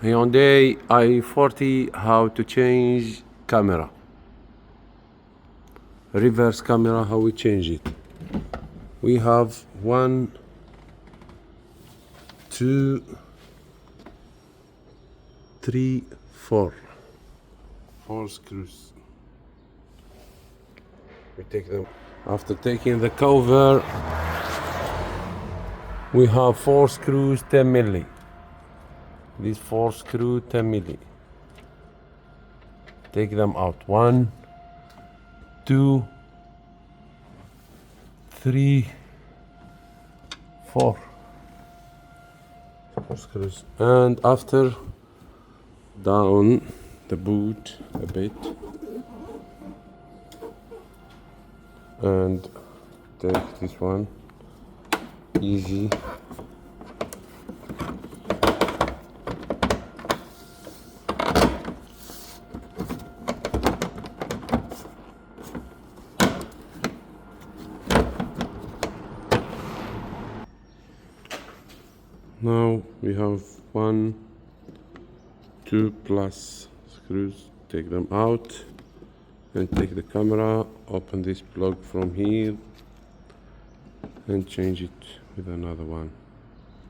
Hyundai i40, how to change camera, reverse camera, how we change it. We have 1, 2, 3, 4 screws. We take them. After taking the cover, we have 4 screws, 10 milli. These 4 screws, 10 milli. Take them out. 1, 2, 3, 4 screws. And after, down the boot a bit and take this one. Easy. Now we have 1, 2 plus screws. Take them out and take the camera, open this plug from here and change it with another one.